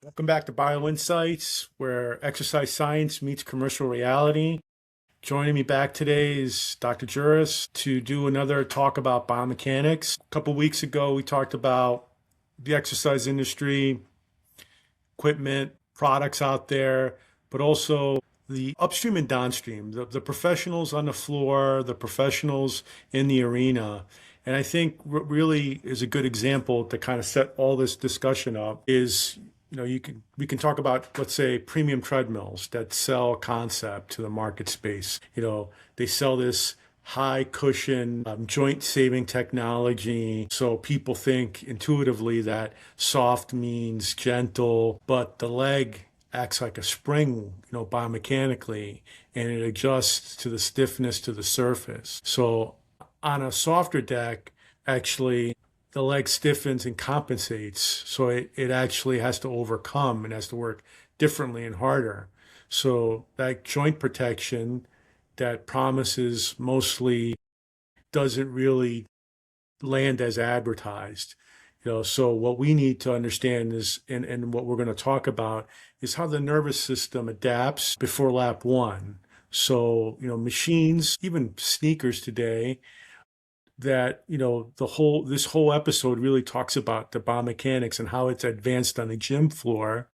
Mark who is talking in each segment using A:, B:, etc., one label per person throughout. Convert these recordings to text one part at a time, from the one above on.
A: Welcome back to BioInsights, where exercise science meets commercial reality. Joining me back today is Dr. Juris to do another talk about biomechanics. A couple weeks ago, we talked about the exercise industry, equipment, products out there, but also the upstream and downstream, the professionals on the floor, the professionals in the arena. And I think what really is a good example to kind of set all this discussion up is, we can talk about, let's say, premium treadmills that sell concept to the market space. They sell this high cushion joint saving technology. So people think intuitively that soft means gentle, but the leg acts like a spring, biomechanically, and it adjusts to the stiffness to the surface. So on a softer deck, actually, the leg stiffens and compensates. So it actually has to overcome and has to work differently and harder. So that joint protection that promises mostly doesn't really land as advertised. So what we need to understand is, and what we're going to talk about is how the nervous system adapts before lap one. So, machines, even sneakers today, that, this whole episode really talks about the biomechanics and how it's advanced on the gym floor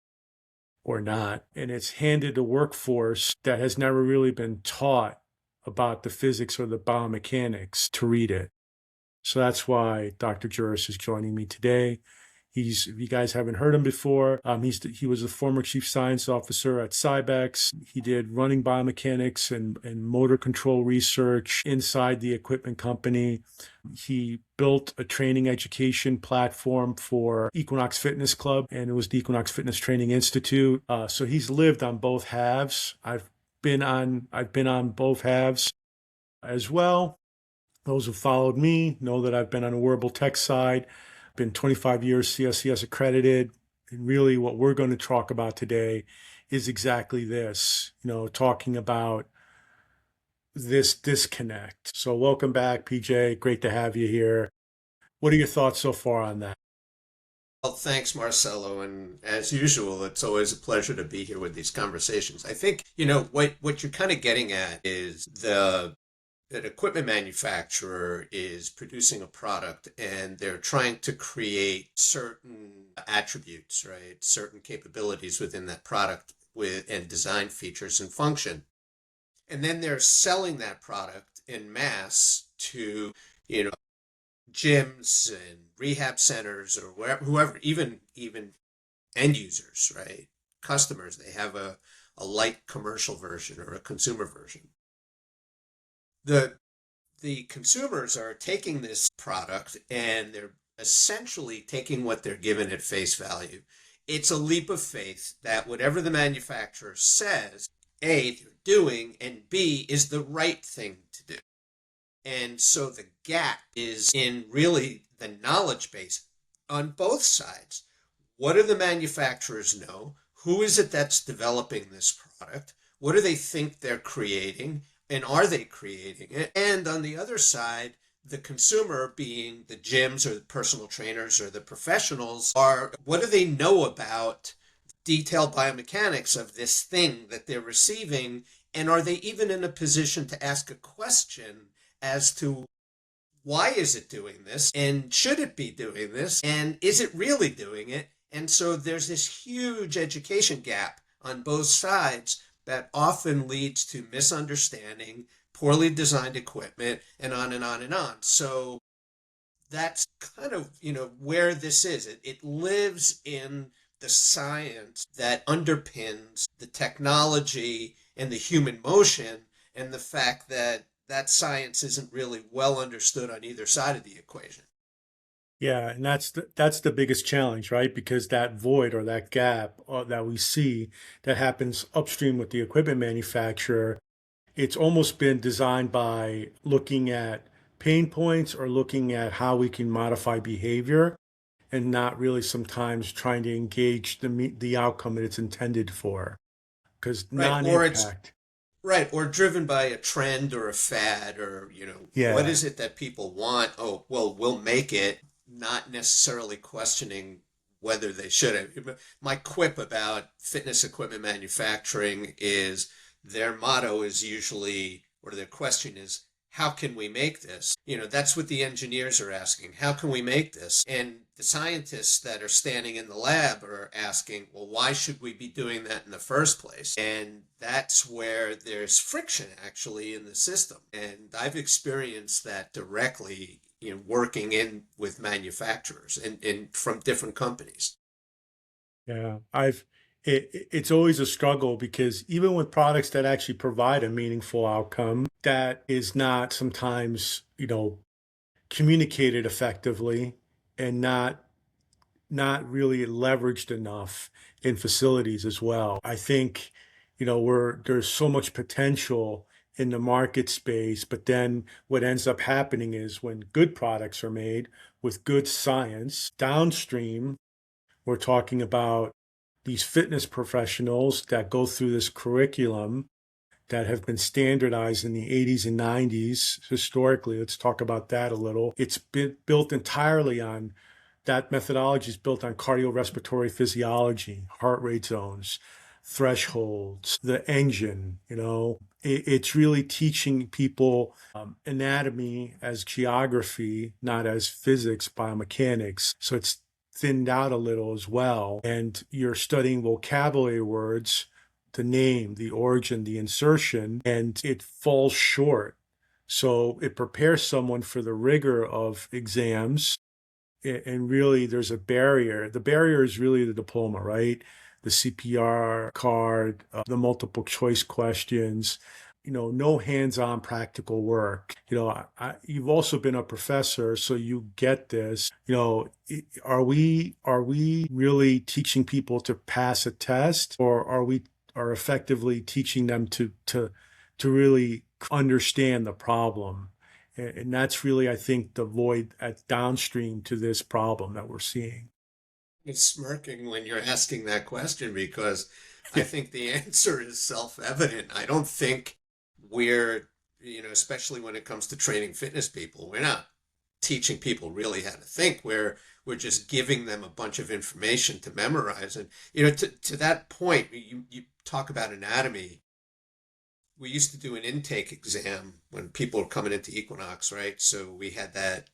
A: or not. And it's handed a workforce that has never really been taught about the physics or the biomechanics to read it. So that's why Dr. Juris is joining me today. If you guys haven't heard him before, he was a former chief science officer at Cybex. He did running biomechanics and motor control research inside the equipment company. He built a training education platform for Equinox Fitness Club, and it was the Equinox Fitness Training Institute. So he's lived on both halves. I've been on both halves as well. Those who followed me know that I've been on the wearable tech side, been 25 years CSCS accredited. And really what we're going to talk about today is exactly this, talking about this disconnect. So welcome back, PJ. Great to have you here. What are your thoughts so far on that?
B: Well, thanks, Marcelo. And as usual, it's always a pleasure to be here with these conversations. I think, what you're kind of getting at is that equipment manufacturer is producing a product and they're trying to create certain attributes, right? Certain capabilities within that product and design features and function. And then they're selling that product in mass to, gyms and rehab centers or whoever, even end users, right? Customers, they have a light commercial version or a consumer version. The consumers are taking this product and they're essentially taking what they're given at face value. It's a leap of faith that whatever the manufacturer says, A, they're doing, and B, is the right thing to do. And so the gap is in really the knowledge base on both sides. What do the manufacturers know? Who is it that's developing this product? What do they think they're creating? And are they creating it? And on the other side, the consumer, being the gyms or the personal trainers or the professionals, what do they know about detailed biomechanics of this thing that they're receiving? And are they even in a position to ask a question as to why is it doing this? And should it be doing this? And is it really doing it? And so there's this huge education gap on both sides that often leads to misunderstanding, poorly designed equipment, and on and on and on. So that's kind of, where this is. It lives in the science that underpins the technology and the human motion, and the fact that that science isn't really well understood on either side of the equation.
A: Yeah, and that's the biggest challenge, right? Because that void or that gap that we see that happens upstream with the equipment manufacturer, it's almost been designed by looking at pain points or looking at how we can modify behavior and not really sometimes trying to engage the outcome that it's intended for. Because
B: Right. Or it's
A: non-impact.
B: right, or driven by a trend or a fad, or, what
A: Yeah.
B: is it that people want? Oh, well, we'll make it, not necessarily questioning whether they should. My quip about fitness equipment manufacturing is their motto is usually, or their question is, how can we make this? That's what the engineers are asking. How can we make this? And the scientists that are standing in the lab are asking, well, why should we be doing that in the first place? And that's where there's friction actually in the system. And I've experienced that directly, working in with manufacturers and from different companies.
A: Yeah, it's always a struggle because even with products that actually provide a meaningful outcome, that is not sometimes, communicated effectively and not really leveraged enough in facilities as well. I think, there's so much potential in the market space, but then what ends up happening is when good products are made with good science downstream, we're talking about these fitness professionals that go through this curriculum that have been standardized in the 80s and 90s historically. Let's talk about that a little. It's been built entirely on that methodology is built on cardiorespiratory physiology, heart rate zones, thresholds, the engine. It's really teaching people anatomy as geography, not as physics, biomechanics. So it's thinned out a little as well. And you're studying vocabulary words, the name, the origin, the insertion, and it falls short. So it prepares someone for the rigor of exams. And really, there's a barrier. The barrier is really the diploma, right? The CPR card, the multiple choice questions, no hands-on practical work. You've also been a professor, so you get this. Are we really teaching people to pass a test, or are effectively teaching them to really understand the problem? And that's really, I think, the void at downstream to this problem that we're seeing.
B: It's smirking when you're asking that question because I think the answer is self-evident. I don't think we're, especially when it comes to training fitness people, we're not teaching people really how to think. We're just giving them a bunch of information to memorize. And, to that point, you talk about anatomy. We used to do an intake exam when people were coming into Equinox, right? So we had that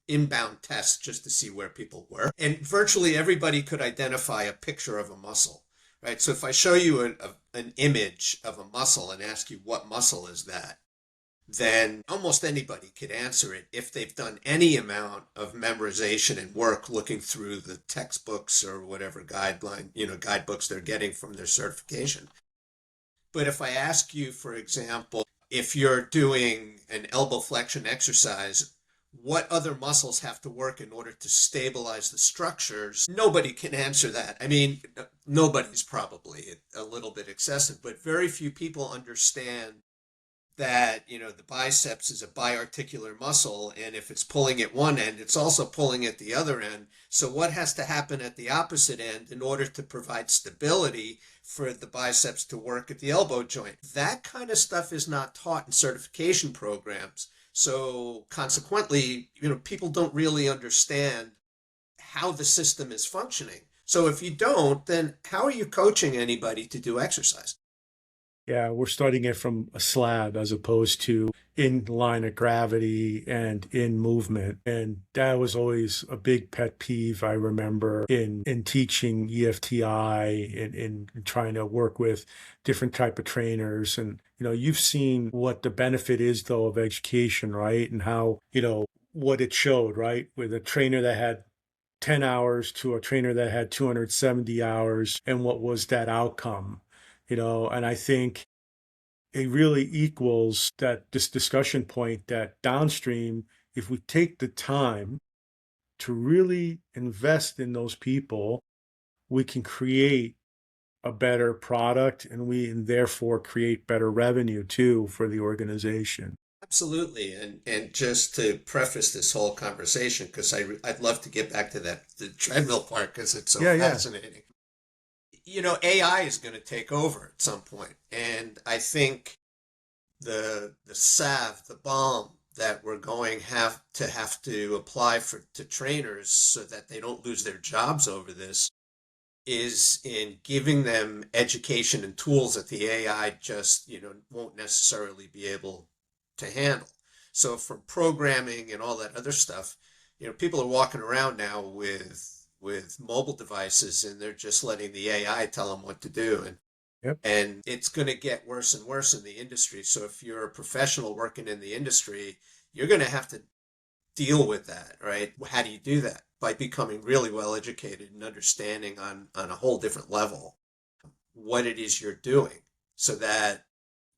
B: inbound test just to see where people were. And virtually everybody could identify a picture of a muscle, right? So if I show you an image of a muscle and ask you what muscle is that, then almost anybody could answer it if they've done any amount of memorization and work looking through the textbooks or whatever guidebooks they're getting from their certification. But if I ask you, for example, if you're doing an elbow flexion exercise, what other muscles have to work in order to stabilize the structures? Nobody can answer that. I mean, nobody's probably a little bit excessive, but very few people understand that, the biceps is a biarticular muscle, and if it's pulling at one end, it's also pulling at the other end. So what has to happen at the opposite end in order to provide stability for the biceps to work at the elbow joint? That kind of stuff is not taught in certification programs. So consequently, people don't really understand how the system is functioning. So if you don't, then how are you coaching anybody to do exercise?
A: Yeah, we're studying it from a slab as opposed to in line of gravity and in movement. And that was always a big pet peeve I remember in teaching EFTI and in trying to work with different type of trainers. And, you've seen what the benefit is though of education, right? And how, what it showed, right? With a trainer that had 10 hours to a trainer that had 270 hours, and what was that outcome? And I think it really equals this discussion point that downstream, if we take the time to really invest in those people, we can create a better product, and therefore create better revenue too for the organization.
B: Absolutely. And just to preface this whole conversation, because I'd love to get back to the treadmill part because it's so
A: Yeah.
B: fascinating. AI is going to take over at some point. And I think the salve, the balm, that we're going have to apply to trainers so that they don't lose their jobs over this is in giving them education and tools that the AI just, won't necessarily be able to handle. So from programming and all that other stuff, people are walking around now with mobile devices and they're just letting the AI tell them what to do.
A: Yep.
B: And it's going to get worse and worse in the industry. So if you're a professional working in the industry, you're going to have to deal with that, right? How do you do that? By becoming really well educated and understanding on a whole different level what it is you're doing so that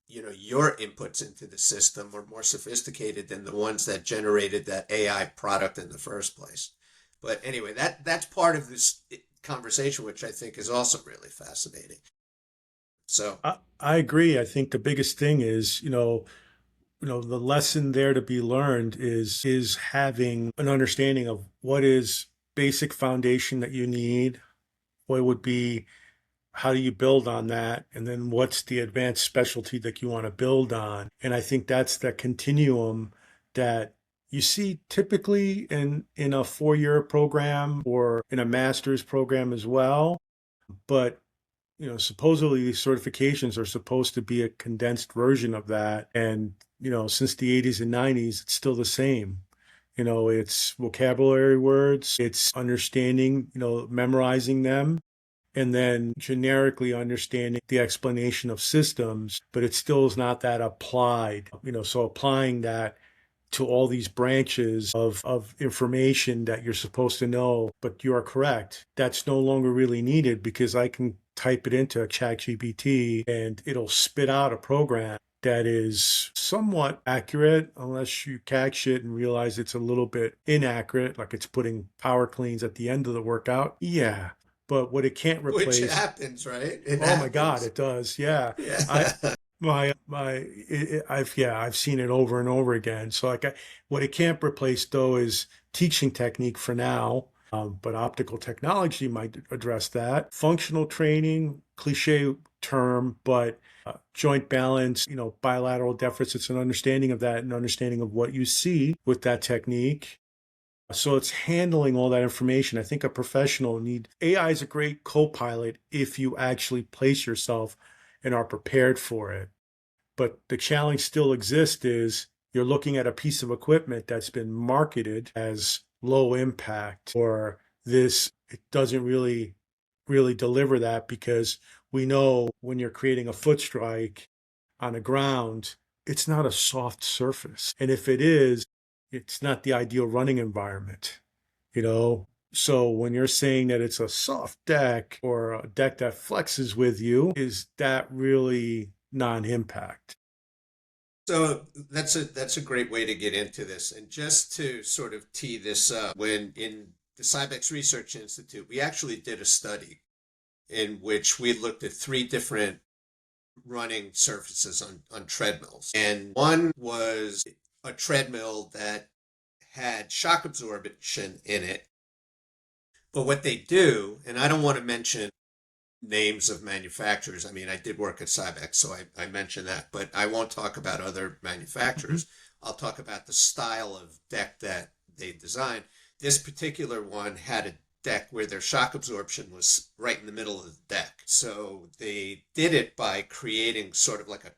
B: your inputs into the system are more sophisticated than the ones that generated that AI product in the first place. But anyway, that's part of this conversation, which I think is also really fascinating. So
A: I agree. I think the biggest thing is, the lesson there to be learned is having an understanding of what is basic foundation that you need, what would be, how do you build on that, and then what's the advanced specialty that you want to build on. And I think that's the continuum that you see typically in a 4-year program or in a master's program as well. But supposedly these certifications are supposed to be a condensed version of that. And, since the 80s and 90s, it's still the same. It's vocabulary words, it's understanding, memorizing them, and then generically understanding the explanation of systems, but it still is not that applied. So applying that to all these branches of information that you're supposed to know, but you are correct. That's no longer really needed because I can type it into ChatGPT and it'll spit out a program that is somewhat accurate unless you catch it and realize it's a little bit inaccurate, like it's putting power cleans at the end of the workout. Yeah. But what it can't
B: which
A: replace,
B: happens, right? It
A: oh my God,
B: happens.
A: it does. Yeah. I,
B: Yeah.
A: I've seen it over and over again. So what it can't replace though is teaching technique for now. But optical technology might address that. Functional training, cliche term, but joint balance, bilateral deficits, and understanding of that, and understanding of what you see with that technique. So it's handling all that information. I think a professional AI is a great co-pilot if you actually place yourself and are prepared for it. But the challenge still exists is you're looking at a piece of equipment that's been marketed as low impact, or it doesn't really deliver that, because we know when you're creating a foot strike on the ground, it's not a soft surface. And if it is, it's not the ideal running environment, you know? So when you're saying that it's a soft deck or a deck that flexes with you, is that really non-impact?
B: So that's a great way to get into this. And just to sort of tee this up, when in the Cybex Research Institute, we actually did a study in which we looked at 3 different running surfaces on treadmills. And one was a treadmill that had shock absorption in it. But what they do, and I don't want to mention names of manufacturers. I mean, I did work at Cybex, so I mentioned that, but I won't talk about other manufacturers. I'll talk about the style of deck that they designed. This particular one had a deck where their shock absorption was right in the middle of the deck. So they did it by creating sort of like a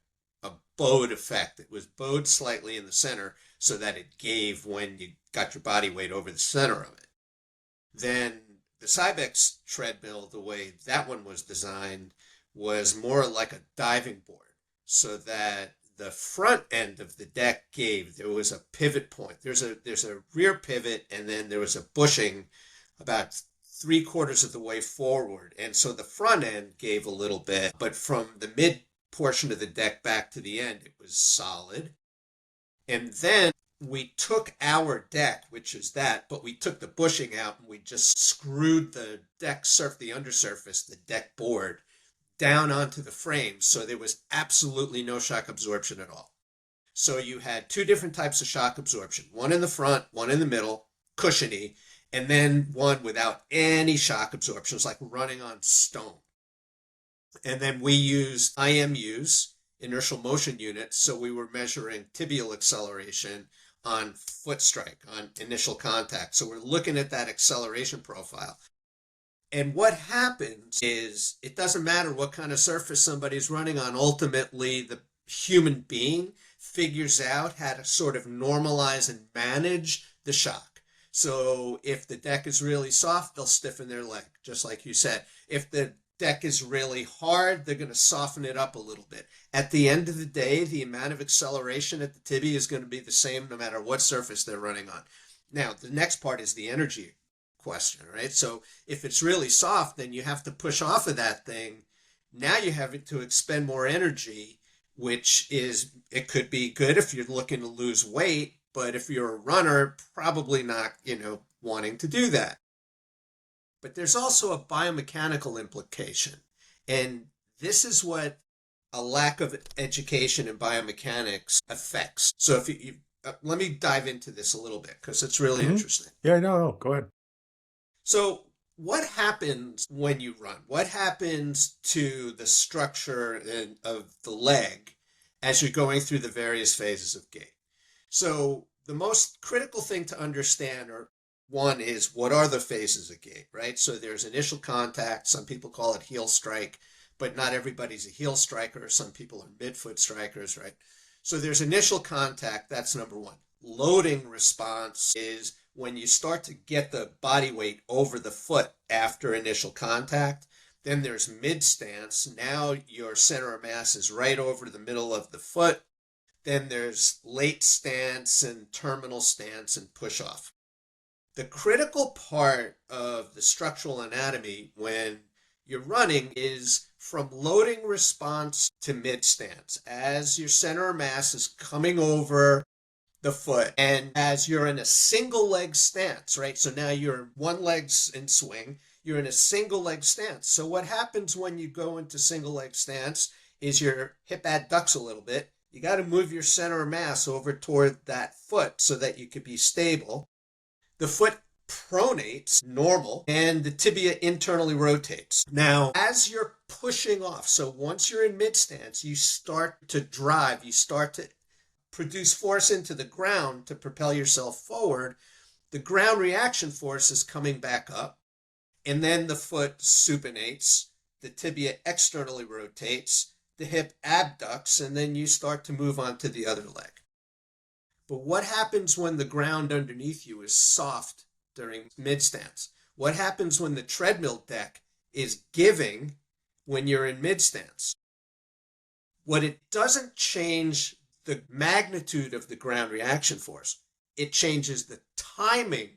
B: bowed effect. It was bowed slightly in the center so that it gave when you got your body weight over the center of it. Then the Cybex treadmill, the way that one was designed, was more like a diving board, so that the front end of the deck there was a pivot point. There's a rear pivot, and then there was a bushing about 3/4 of the way forward. And so the front end gave a little bit, but from the mid portion of the deck back to the end, it was solid. And then we took our deck, which is that, but we took the bushing out and we just screwed the the undersurface, the deck board, down onto the frame. So there was absolutely no shock absorption at all. So you had 2 different types of shock absorption, one in the front, one in the middle, cushiony, and then one without any shock absorption. It was like running on stone. And then we used IMUs, inertial motion units. So we were measuring tibial acceleration on foot strike, on initial contact. So we're looking at that acceleration profile. And what happens is it doesn't matter what kind of surface somebody's running on. Ultimately, the human being figures out how to sort of normalize and manage the shock. So if the deck is really soft, they'll stiffen their leg, just like you said. If the deck is really hard, they're going to soften it up a little bit. At the end of the day, the amount of acceleration at the tibia is going to be the same no matter what surface they're running on. Now, the next part is the energy question, right? So if it's really soft, then you have to push off of that thing. Now you have to expend more energy, which is, it could be good if you're looking to lose weight, but if you're a runner, probably not, wanting to do that. But there's also a biomechanical implication. And this is what a lack of education in biomechanics affects. So if you let me dive into this a little bit because it's really interesting.
A: Yeah, no, go ahead.
B: So what happens when you run? What happens to the structure of the leg as you're going through the various phases of gait? So the most critical thing to understand one is, what are the phases of gait, right? So there's initial contact. Some people call it heel strike, but not everybody's a heel striker. Some people are midfoot strikers, right? So there's initial contact. That's number one. Loading response is when you start to get the body weight over the foot after initial contact. Then there's mid stance. Now your center of mass is right over the middle of the foot. Then there's late stance and terminal stance and push off. The critical part of the structural anatomy when you're running is from loading response to mid stance. As your center of mass is coming over the foot and as you're in a single leg stance, right? So now you're one leg's in swing, you're in a single leg stance. So what happens when you go into single leg stance is your hip adducts a little bit. You got to move your center of mass over toward that foot so that you could be stable. The foot pronates normal and the tibia internally rotates. Now, as you're pushing off, so once you're in mid stance, you start to drive, you start to produce force into the ground to propel yourself forward. The ground reaction force is coming back up, and then the foot supinates, the tibia externally rotates, the hip abducts, and then you start to move on to the other leg. But what happens when the ground underneath you is soft during mid stance? What happens when the treadmill deck is giving when you're in mid stance? What it doesn't change the magnitude of the ground reaction force. It changes the timing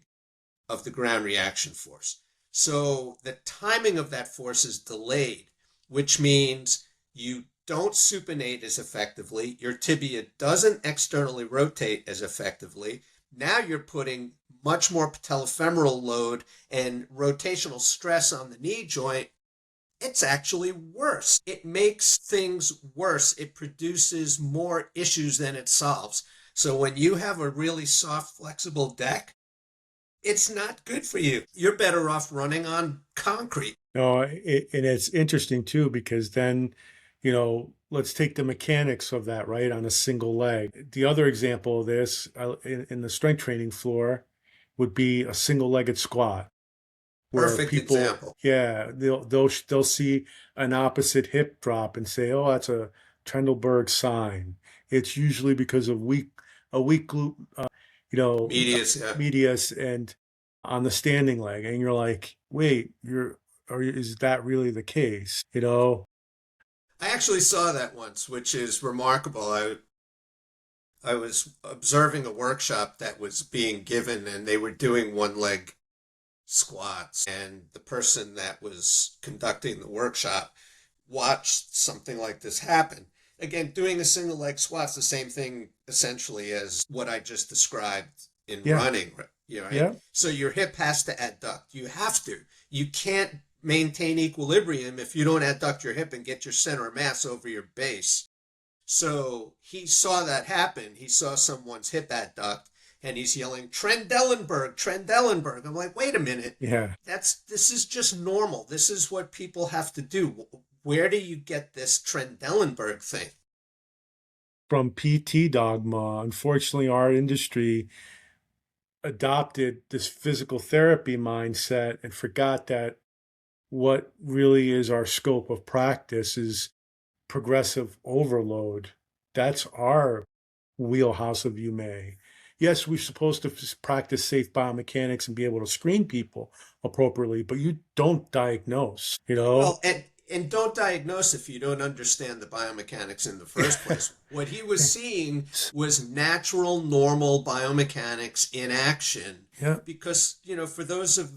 B: of the ground reaction force. So the timing of that force is delayed, which means you don't supinate as effectively. Your tibia doesn't externally rotate as effectively. Now you're putting much more patellofemoral load and rotational stress on the knee joint. It's actually worse. It makes things worse. It produces more issues than it solves. So when you have a really soft, flexible deck, it's not good for you. You're better off running on concrete.
A: No, and it's interesting too, because then, let's take the mechanics of that, right, on a single leg. The other example of this in the strength training floor would be a single-legged squat. Where
B: Perfect
A: people,
B: example.
A: yeah, they'll see an opposite hip drop and say, "Oh, that's a Trendelenburg sign." It's usually because of a weak glute,
B: Medius, yeah.
A: medius, and on the standing leg, and you're like, "Wait, is that really the case?"
B: I actually saw that once, which is remarkable. I was observing a workshop that was being given, and they were doing one leg squats, and the person that was conducting the workshop watched something like this happen. Again, doing a single leg squat's the same thing essentially as what I just described in
A: Yeah,
B: running, right?
A: yeah,
B: So your hip has to adduct. You have to. You can't maintain equilibrium if you don't adduct your hip and get your center of mass over your base. So he saw that happen. He saw someone's hip adduct and he's yelling, Trendelenburg, Trendelenburg. I'm like, wait a minute.
A: yeah.
B: This is just normal. This is what people have to do. Where do you get this Trendelenburg thing?
A: from PT dogma. Unfortunately, our industry adopted this physical therapy mindset and forgot that what really is our scope of practice is progressive overload. That's our wheelhouse of UMA. Yes, we're supposed to practice safe biomechanics and be able to screen people appropriately, but you don't diagnose, you know?
B: Well, and don't diagnose if you don't understand the biomechanics in the first place. What he was seeing was natural, normal biomechanics in action.
A: Yeah,
B: Because, for those of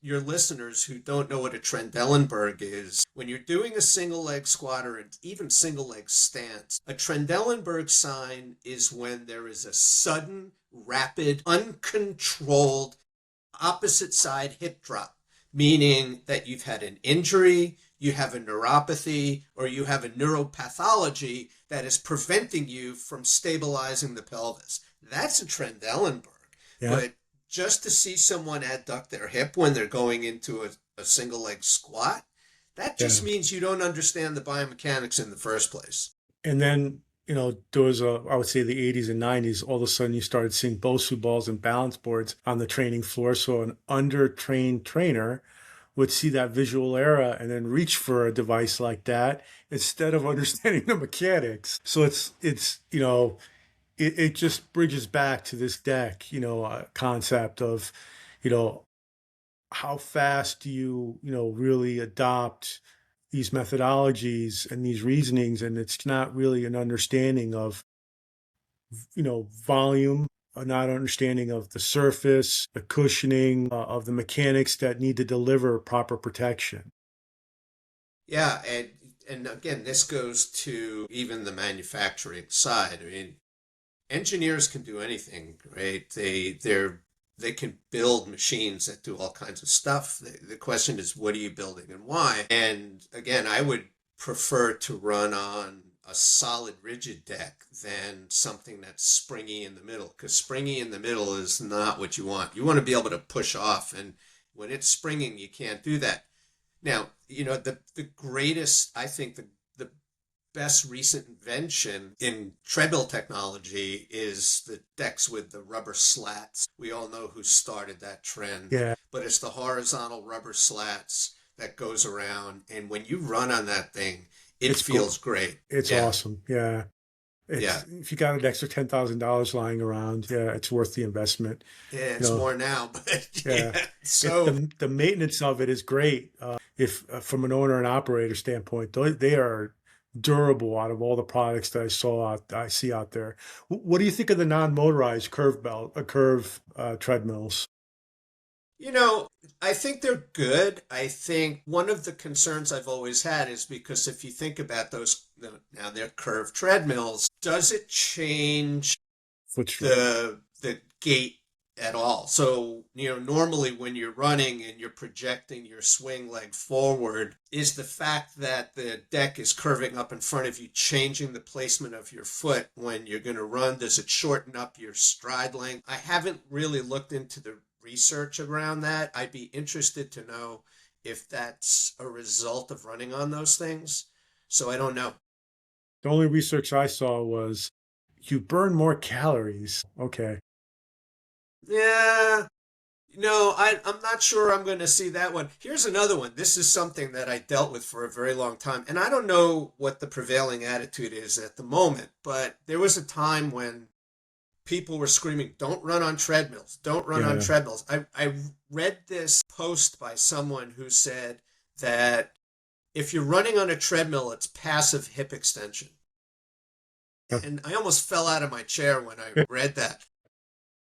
B: your listeners who don't know what a Trendelenburg is, when you're doing a single leg squat or even single leg stance, a Trendelenburg sign is when there is a sudden, rapid, uncontrolled opposite side hip drop, meaning that you've had an injury, you have a neuropathy, or you have a neuropathology that is preventing you from stabilizing the pelvis. That's a Trendelenburg.
A: yeah,
B: But just to see someone adduct their hip when they're going into a single leg squat, that
A: yeah.
B: just means you don't understand the biomechanics in the first place.
A: And then, there was I would say the 80s and 90s, all of a sudden you started seeing Bosu balls and balance boards on the training floor. So an under-trained trainer would see that visual error and then reach for a device like that instead of understanding the mechanics. So it just bridges back to this deck, concept of, you know, how fast do you, really adopt these methodologies and these reasonings, and it's not really an understanding of, volume, not understanding of the surface, the cushioning, of the mechanics that need to deliver proper protection.
B: Yeah, and again, this goes to even the manufacturing side. I mean, engineers can do anything, right? They can build machines that do all kinds of stuff. The question is, what are you building and why? And again, I would prefer to run on a solid rigid deck than something that's springy in the middle, because springy in the middle is not what you want. You want to be able to push off, and when it's springing, you can't do that. Now, the greatest, I think the best recent invention in treadmill technology is the decks with the rubber slats. We all know who started that trend,
A: Yeah,
B: but it's the horizontal rubber slats that goes around. And when you run on that thing, it
A: it's go-
B: feels great.
A: it's
B: Yeah.
A: awesome. Yeah.
B: Yeah.
A: If you got an extra $10,000 lying around, yeah, it's worth the investment.
B: Yeah.
A: You
B: It's
A: know,
B: more now, but
A: yeah,
B: yeah. So,
A: the maintenance of it is great. If From an owner and operator standpoint, they are durable out of all the products that I see out there. What do you think of the non-motorized curve treadmills?
B: You know, I think they're good. I think one of the concerns I've always had is because if you think about those, now they're curved treadmills, does it change
A: Foot stroke.
B: the gait at all? So, normally when you're running and you're projecting your swing leg forward, is the fact that the deck is curving up in front of you changing the placement of your foot when you're going to run? Does it shorten up your stride length? I haven't really looked into the research around that. I'd be interested to know if that's a result of running on those things. So I don't know.
A: The only research I saw was you burn more calories. Okay.
B: Yeah, no, I'm not sure I'm going to see that one. Here's another one. This is something that I dealt with for a very long time, and I don't know what the prevailing attitude is at the moment, but there was a time when people were screaming, "Don't run on treadmills. Don't run on
A: Yeah.
B: treadmills." I read this post by someone who said that if you're running on a treadmill, it's passive hip extension. And I almost fell out of my chair when I read that.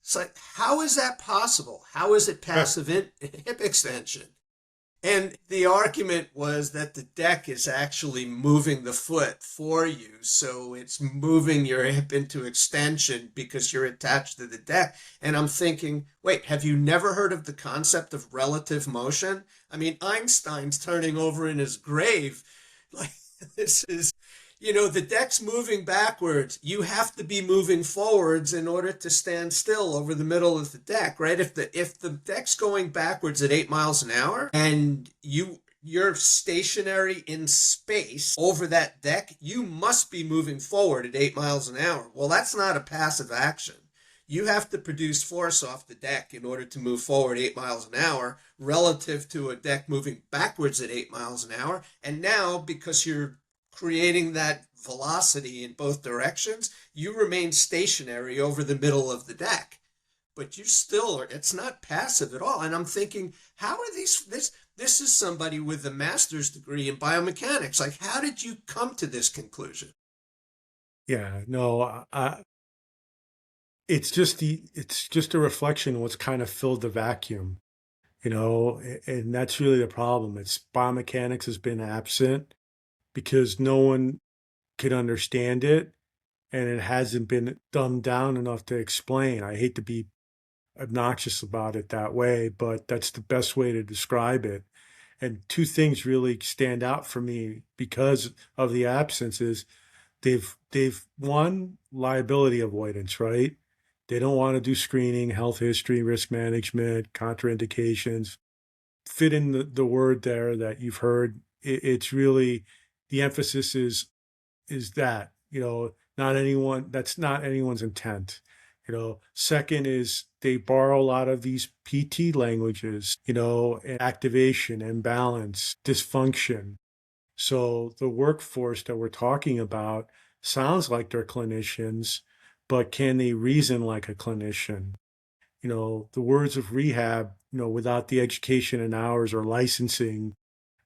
B: It's like, how is that possible? How is it passive hip extension? And the argument was that the deck is actually moving the foot for you. So it's moving your hip into extension because you're attached to the deck. And I'm thinking, wait, have you never heard of the concept of relative motion? I mean, Einstein's turning over in his grave. Like, this is, the deck's moving backwards. You have to be moving forwards in order to stand still over the middle of the deck, right? If the deck's going backwards at 8 miles an hour and you're stationary in space over that deck, you must be moving forward at 8 miles an hour. Well, that's not a passive action. You have to produce force off the deck in order to move forward 8 miles an hour relative to a deck moving backwards at 8 miles an hour. And now, because you're creating that velocity in both directions, you remain stationary over the middle of the deck. But you still are, it's not passive at all. And I'm thinking, how are this is somebody with a master's degree in biomechanics. Like, how did you come to this conclusion?
A: Yeah, no, it's just a reflection of what's kind of filled the vacuum, and that's really the problem. It's biomechanics has been absent because no one could understand it, and it hasn't been dumbed down enough to explain. I hate to be obnoxious about it that way, but that's the best way to describe it. And two things really stand out for me because of the absences. They've one, liability avoidance, right? They don't want to do screening, health history, risk management, contraindications. Fit in the word there that you've heard. It's really the emphasis is that, not anyone, that's not anyone's intent. Second is they borrow a lot of these PT languages, activation, imbalance, dysfunction. So the workforce that we're talking about sounds like they're clinicians, but can they reason like a clinician? The words of rehab, without the education and hours or licensing,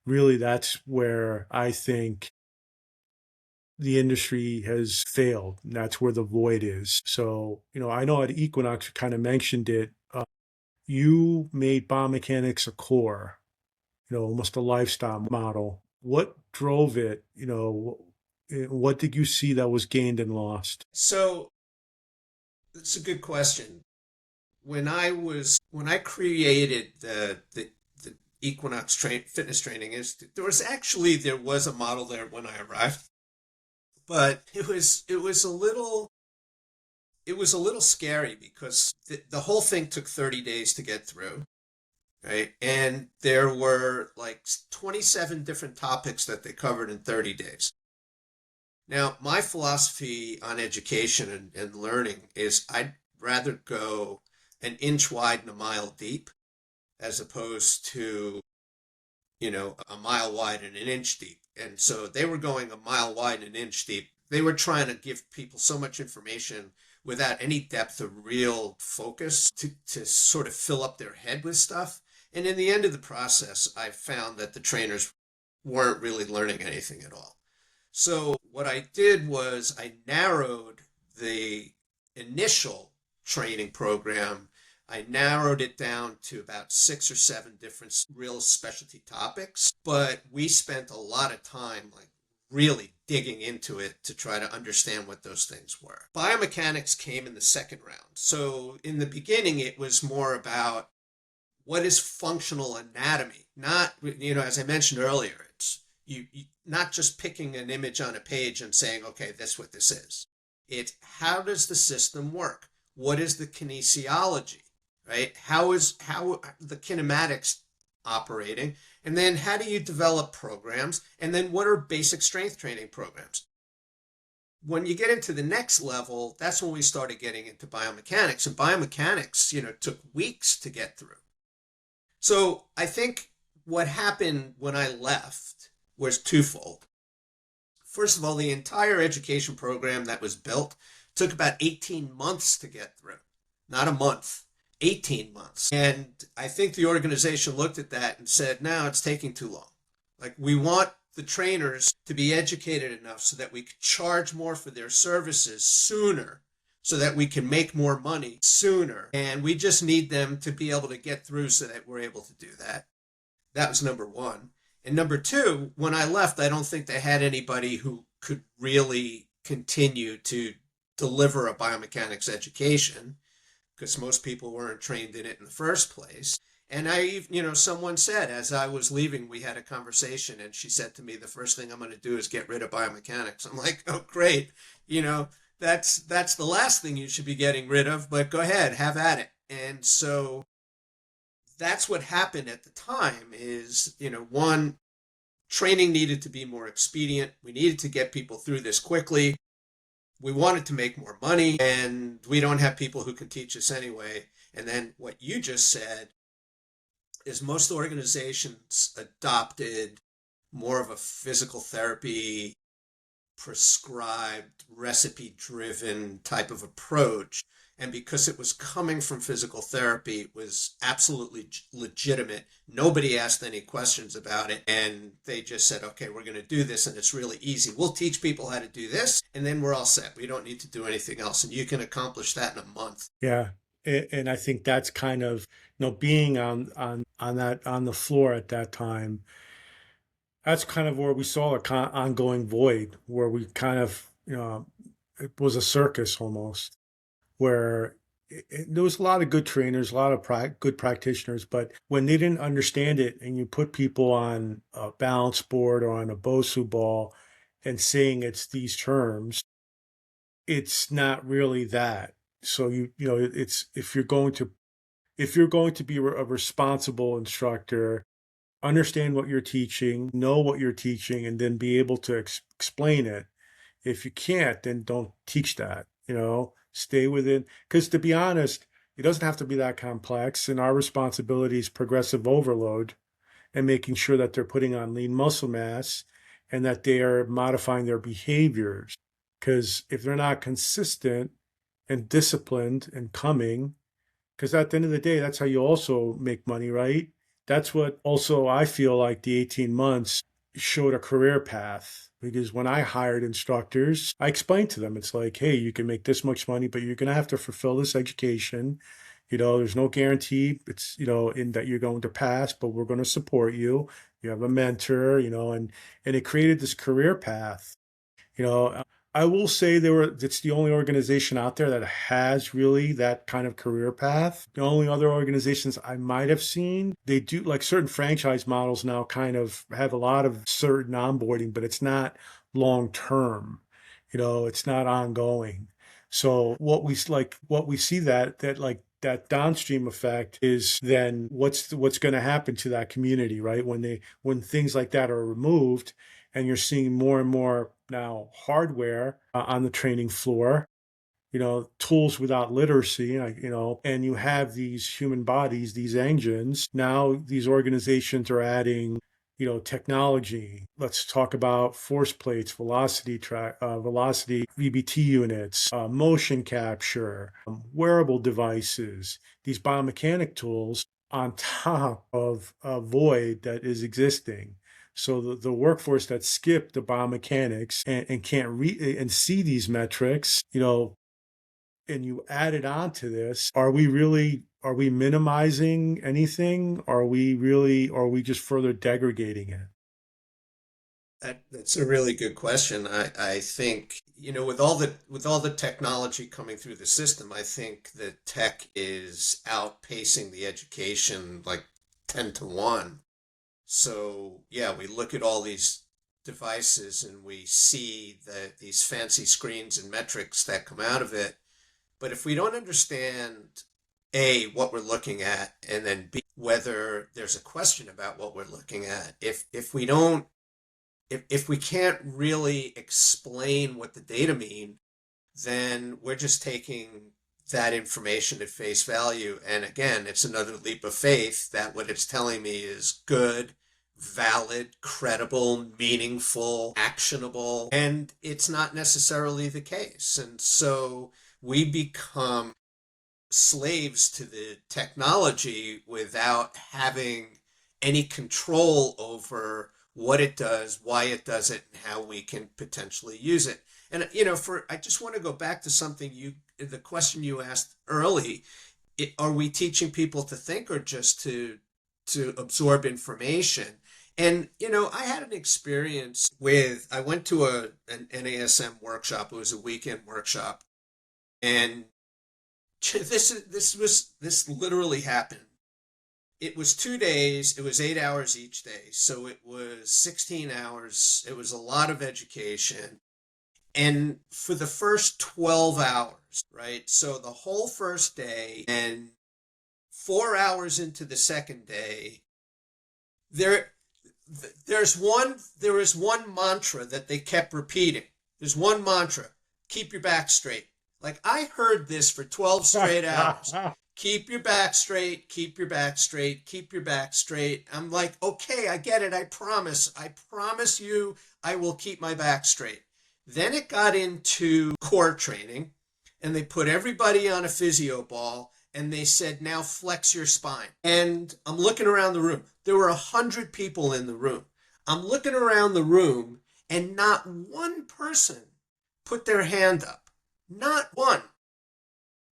A: really that's where I think the industry has failed. And that's where the void is. So, I know at Equinox, you kind of mentioned it. You made biomechanics a core, almost a lifestyle model. What drove it? What did you see that was gained and lost?
B: So it's a good question. When I created the Equinox fitness training institute, there was a model there when I arrived, but it was a little scary because the whole thing took 30 days to get through, right? And there were like 27 different topics that they covered in 30 days. Now, my philosophy on education and learning is I'd rather go an inch wide and a mile deep as opposed to, a mile wide and an inch deep. And so they were going a mile wide and an inch deep. They were trying to give people so much information without any depth of real focus to sort of fill up their head with stuff. And in the end of the process, I found that the trainers weren't really learning anything at all. So what I did was I narrowed the initial training program. I narrowed it down to about 6 or 7 different real specialty topics, but we spent a lot of time like really digging into it to try to understand what those things were. Biomechanics came in the second round. So in the beginning, it was more about what is functional anatomy, not, as I mentioned earlier, it's you not just picking an image on a page and saying, okay, that's what this is. It's how does the system work? What is the kinesiology, right? How the kinematics operating? And then how do you develop programs? And then what are basic strength training programs? When you get into the next level, that's when we started getting into biomechanics. And biomechanics, took weeks to get through. So I think what happened when I left was twofold. First of all, the entire education program that was built took about 18 months to get through. Not a month, 18 months. And I think the organization looked at that and said, no, it's taking too long. Like, we want the trainers to be educated enough so that we could charge more for their services sooner, so that we can make more money sooner. And we just need them to be able to get through so that we're able to do that. That was number one. And number two, when I left, I don't think they had anybody who could really continue to deliver a biomechanics education, because most people weren't trained in it in the first place. And someone said, as I was leaving, we had a conversation, and she said to me, the first thing I'm going to do is get rid of biomechanics. I'm like, oh, great. That's the last thing you should be getting rid of, but go ahead, have at it. And so that's what happened at the time is, one, training needed to be more expedient. We needed to get people through this quickly. We wanted to make more money, and we don't have people who can teach us anyway. And then what you just said is most organizations adopted more of a physical therapy, prescribed, recipe driven type of approach. And because it was coming from physical therapy, it was absolutely legitimate. Nobody asked any questions about it. And they just said, okay, we're going to do this. And it's really easy. We'll teach people how to do this. And then we're all set. We don't need to do anything else. And you can accomplish that in a month.
A: Yeah. And I think that's kind of, being on the floor at that time, that's kind of where we saw a ongoing void, where we kind of, it was a circus almost, where there was a lot of good trainers, a lot of good practitioners, but when they didn't understand it and you put people on a balance board or on a Bosu ball and saying it's these terms, it's not really that. So it's if you're going to be a responsible instructor, understand what you're teaching, know what you're teaching, and then be able to explain it. If you can't, then don't teach that. Stay within, because to be honest, it doesn't have to be that complex. And our responsibility is progressive overload and making sure that they're putting on lean muscle mass and that they are modifying their behaviors. Because if they're not consistent and disciplined and coming, because at the end of the day, that's how you also make money, right? That's what also I feel like the 18 months showed a career path, because when I hired instructors, I explained to them, it's like, hey, you can make this much money, but you're going to have to fulfill this education. There's no guarantee it's, in that you're going to pass, but we're going to support you. You have a mentor, and it created this career path. I will say it's the only organization out there that has really that kind of career path. The only other organizations I might have seen, they do, like certain franchise models now kind of have a lot of certain onboarding, but it's not long term. It's not ongoing. So what we see that downstream effect is then what's going to happen to that community, right? When things like that are removed, and you're seeing more and more now hardware on the training floor, tools without literacy, and you have these human bodies, these engines. Now these organizations are adding, technology. Let's talk about force plates, velocity VBT units, motion capture, wearable devices, these biomechanic tools on top of a void that is existing. So the workforce that skipped the biomechanics and can't and see these metrics, and you add it on to this, are we minimizing anything? Are we just further degrading it?
B: That's a really good question. I think, with all the technology coming through the system, I think the tech is outpacing the education like 10 to 1. So yeah, we look at all these devices and we see these fancy screens and metrics that come out of it. But if we don't understand A, what we're looking at, and then B, whether there's a question about what we're looking at, if we can't really explain what the data mean, then we're just taking that information at face value. And again, it's another leap of faith that what it's telling me is good, valid, credible, meaningful, actionable, and it's not necessarily the case. And so we become slaves to the technology without having any control over what it does, why it does it, and how we can potentially use it. And I just want to go back to the question you asked early. Are we teaching people to think or just to absorb information? And I had an experience I went to an NASM workshop. It was a weekend workshop, and this literally happened. It was 2 days. It was 8 hours each day, so it was 16 hours. It was a lot of education. And for the first 12 hours, right? So the whole first day and 4 hours into the second day, There is one mantra that they kept repeating. There's one mantra: keep your back straight. Like, I heard this for 12 straight hours. Keep your back straight, keep your back straight, keep your back straight. I'm like, okay, I get it. I promise you I will keep my back straight. Then it got into core training, and they put everybody on a physio ball, and they said, now flex your spine. And I'm looking around the room. There were 100 people in the room. I'm looking around the room, and not one person put their hand up. Not one.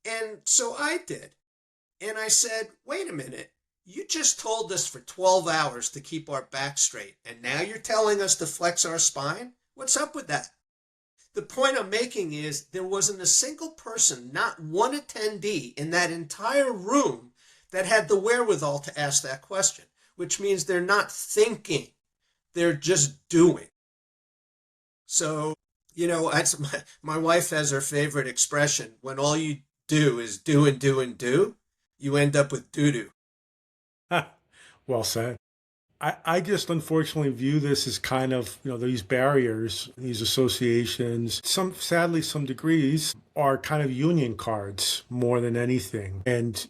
B: And so I did. And I said, wait a minute. You just told us for 12 hours to keep our back straight, and now you're telling us to flex our spine? What's up with that? The point I'm making is there wasn't a single person, not one attendee in that entire room that had the wherewithal to ask that question, which means they're not thinking, they're just doing. So, my wife has her favorite expression: when all you do is do and do and do, you end up with doo-doo.
A: Well said. I just unfortunately view this as kind of, these barriers, these associations, sadly, some degrees are kind of union cards more than anything. And,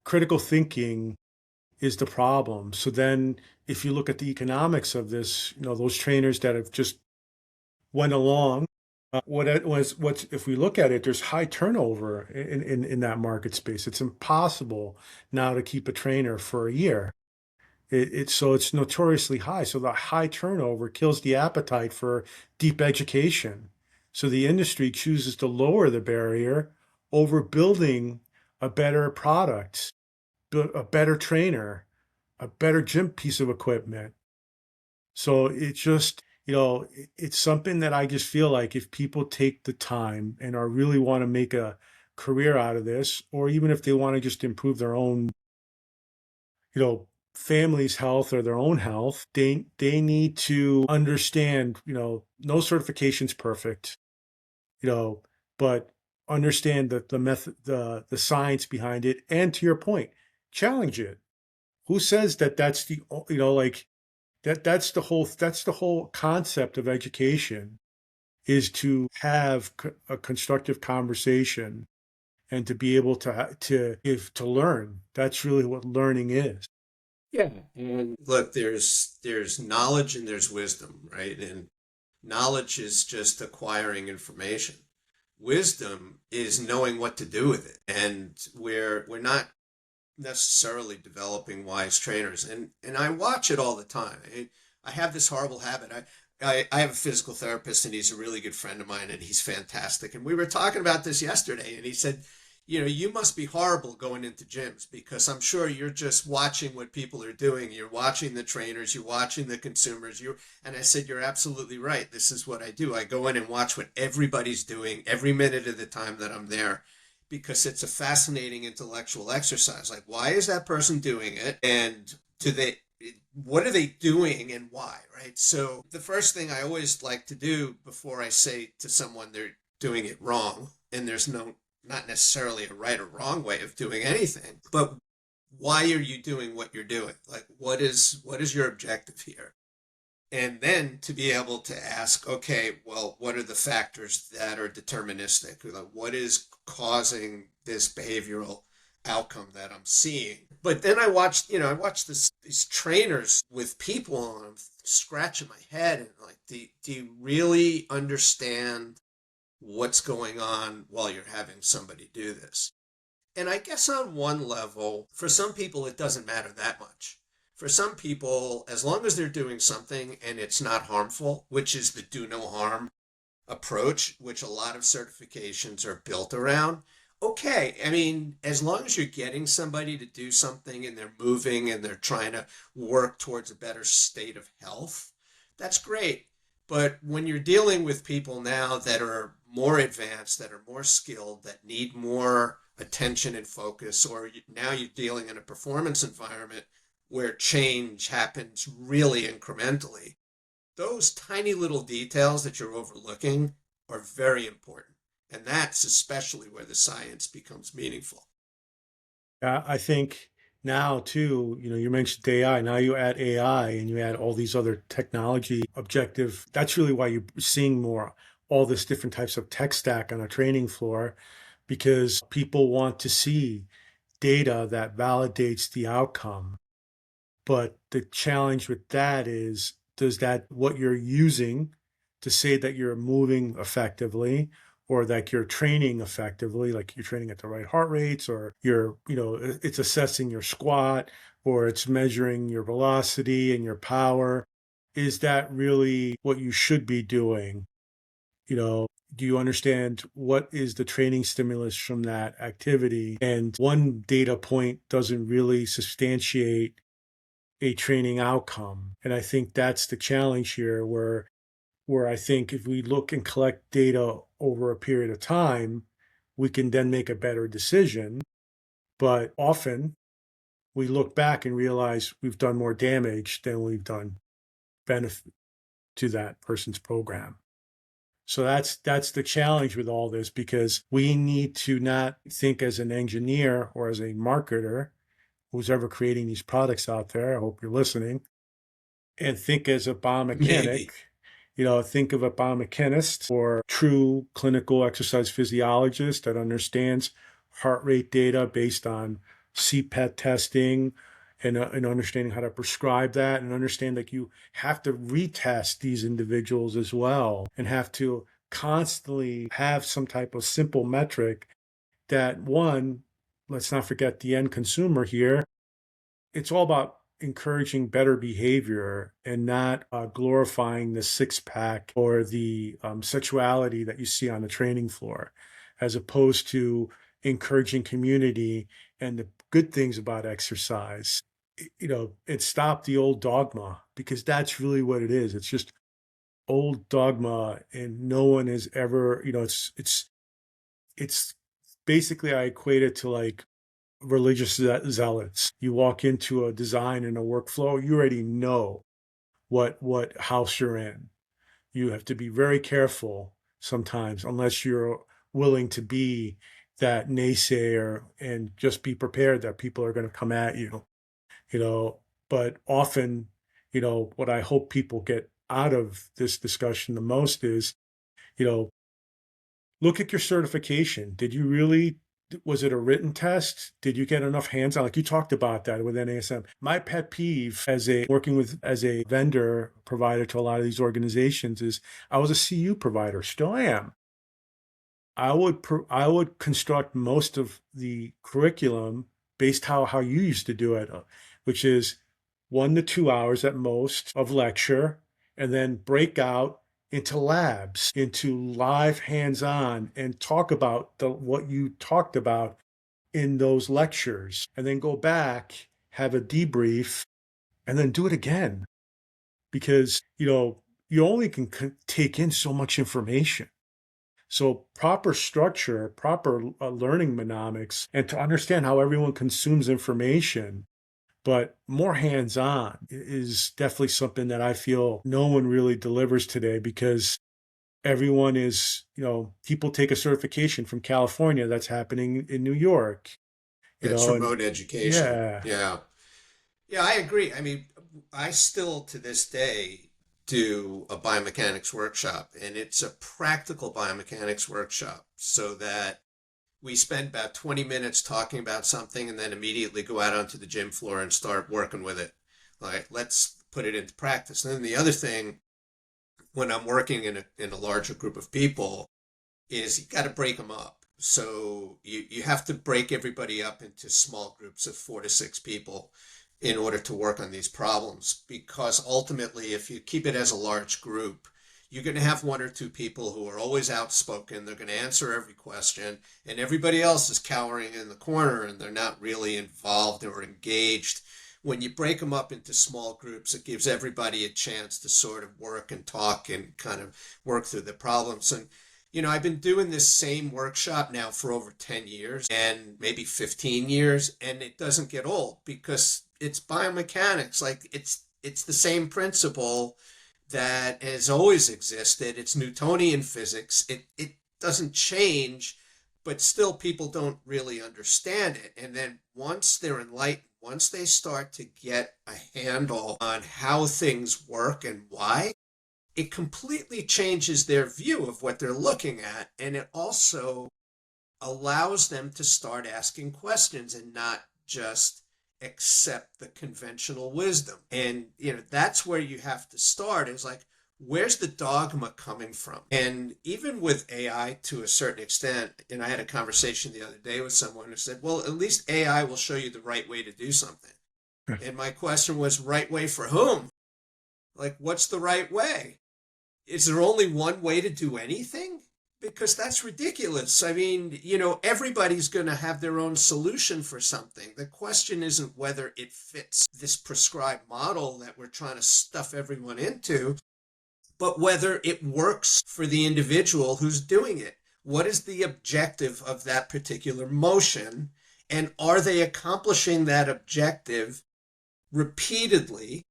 A: critical thinking is the problem. So then if you look at the economics of this, those trainers that have just went along, what's if we look at it, there's high turnover in that market space. It's impossible now to keep a trainer for a year. It's notoriously high. So the high turnover kills the appetite for deep education. So the industry chooses to lower the barrier over building a better product, a better trainer, a better gym piece of equipment. So it's just, it's something that I just feel like if people take the time and are really want to make a career out of this, or even if they want to just improve their own, family's health or their own health, they need to understand, no certification's perfect, but understand that the method, the science behind it, and to your point, challenge it. Who says that that's the, like that's the whole concept of education, is to have a constructive conversation and to be able to learn. That's really what learning is.
B: Yeah. And look, there's knowledge and there's wisdom, right? And knowledge is just acquiring information. Wisdom is knowing what to do with it. And we're not necessarily developing wise trainers. And I watch it all the time. I have this horrible habit. I have a physical therapist, and he's a really good friend of mine, and he's fantastic. And we were talking about this yesterday, and he said, you must be horrible going into gyms, because I'm sure you're just watching what people are doing. You're watching the trainers, you're watching the consumers. And I said, you're absolutely right. This is what I do. I go in and watch what everybody's doing every minute of the time that I'm there, because it's a fascinating intellectual exercise. Like, why is that person doing it? And what are they doing and why, right? So the first thing I always like to do before I say to someone they're doing it wrong, and there's not necessarily a right or wrong way of doing anything, but why are you doing what you're doing? Like, what is your objective here? And then to be able to ask, okay, well, what are the factors that are deterministic? Like, what is causing this behavioral outcome that I'm seeing? But then I watched these trainers with people, and I'm scratching my head and like, do you really understand what's going on while you're having somebody do this? And I guess on one level, for some people, it doesn't matter that much. For some people, as long as they're doing something and it's not harmful, which is the do no harm approach, which a lot of certifications are built around. Okay, I mean, as long as you're getting somebody to do something and they're moving and they're trying to work towards a better state of health, that's great. But when you're dealing with people now that are more advanced, that are more skilled, that need more attention and focus, or now you're dealing in a performance environment where change happens really incrementally, those tiny little details that you're overlooking are very important. And that's especially where the science becomes meaningful.
A: I think now too, you mentioned AI. Now you add AI and you add all these other technology objective. That's really why you're seeing more all this different types of tech stack on a training floor, because people want to see data that validates the outcome. But the challenge with that is, does that what you're using to say that you're moving effectively or that you're training effectively, like you're training at the right heart rates, or it's assessing your squat, or it's measuring your velocity and your power. Is that really what you should be doing? Do you understand what is the training stimulus from that activity? And one data point doesn't really substantiate a training outcome. And I think that's the challenge here, where I think if we look and collect data over a period of time, we can then make a better decision. But often we look back and realize we've done more damage than we've done benefit to that person's program. So that's the challenge with all this, because we need to not think as an engineer or as a marketer who's ever creating these products out there. I hope you're listening. And think as a biomechanic,
B: Maybe.
A: think of a biomechanist or true clinical exercise physiologist that understands heart rate data based on CPET testing, and understanding how to prescribe that, and understand that you have to retest these individuals as well, and have to constantly have some type of simple metric that, one, let's not forget the end consumer here. It's all about encouraging better behavior and not glorifying the six pack or the sexuality that you see on the training floor, as opposed to encouraging community and the good things about exercise. And stop the old dogma, because that's really what it is. It's just old dogma, and no one has ever, it's basically, I equate it to like religious zealots. You walk into a design and a workflow, you already know what house you're in. You have to be very careful sometimes, unless you're willing to be that naysayer and just be prepared that people are going to come at you. you know but often, what I hope people get out of this discussion the most is, you know look at your certification. Did you really, was it a written test? Did you get enough hands on? Like you talked about that with NASM. My pet peeve as a vendor provider to a lot of these organizations is, I was a CU provider, still am. I would construct most of the curriculum based how you used to do it, which is 1 to 2 hours at most of lecture, and then break out into labs, into live hands-on, and talk about what you talked about in those lectures, and then go back, have a debrief, and then do it again. Because, you only can take in so much information. So proper structure, proper learning mnemonics, and to understand how everyone consumes information, but more hands-on, is definitely something that I feel no one really delivers today, because everyone is, people take a certification from California that's happening in New York,
B: That's
A: and
B: remote education.
A: yeah,
B: Yeah. Yeah, I agree. I mean, I still to this day do a biomechanics workshop, and it's a practical biomechanics workshop, so that we spend about 20 minutes talking about something and then immediately go out onto the gym floor and start working with it. Like, let's put it into practice. And then the other thing, when I'm working in a larger group of people, is you got to break them up. So you have to break everybody up into small groups of 4 to 6 people in order to work on these problems. Because ultimately, if you keep it as a large group, you're going to have 1 or 2 people who are always outspoken. They're going to answer every question, and everybody else is cowering in the corner and they're not really involved or engaged. When you break them up into small groups, it gives everybody a chance to sort of work and talk and kind of work through the problems. And I've been doing this same workshop now for over 10 years and maybe 15 years, and it doesn't get old because it's biomechanics. Like, it's the same principle that has always existed. It's Newtonian physics. It doesn't change, but still people don't really understand it. And then once they're enlightened, once they start to get a handle on how things work and why, it completely changes their view of what they're looking at. And it also allows them to start asking questions and not just accept the conventional wisdom. And, that's where you have to start is like, where's the dogma coming from? And even with AI to a certain extent, and I had a conversation the other day with someone who said, well, at least AI will show you the right way to do something. And my question was, right way for whom? Like, what's the right way? Is there only one way to do anything? Because that's ridiculous. I mean, everybody's going to have their own solution for something. The question isn't whether it fits this prescribed model that we're trying to stuff everyone into, but whether it works for the individual who's doing it. What is the objective of that particular motion? And are they accomplishing that objective repeatedly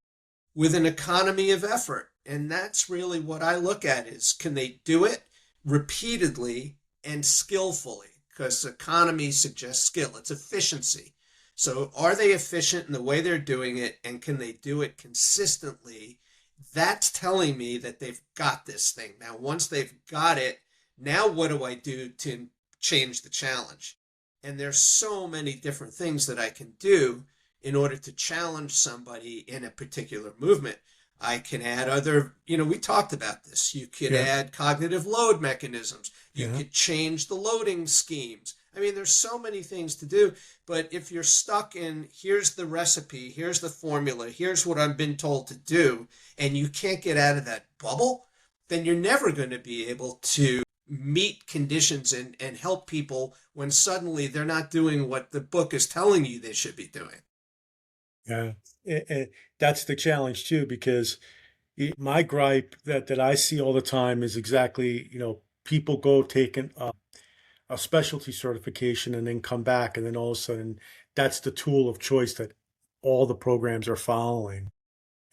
B: with an economy of effort? And that's really what I look at is, can they do it repeatedly and skillfully? Because economy suggests skill. It's efficiency. So are they efficient in the way they're doing it, and can they do it consistently? That's telling me that they've got this thing. Now, once they've got it, now what do I do to change the challenge? And there's so many different things that I can do in order to challenge somebody in a particular movement. I can add other, we talked about this. You could add cognitive load mechanisms. You could change the loading schemes. I mean, there's so many things to do. But if you're stuck in, here's the recipe, here's the formula, here's what I've been told to do, and you can't get out of that bubble, then you're never going to be able to meet conditions and help people when suddenly they're not doing what the book is telling you they should be doing.
A: Yeah, and that's the challenge too, because my gripe that I see all the time is exactly, people go take a specialty certification and then come back, and then all of a sudden that's the tool of choice that all the programs are following.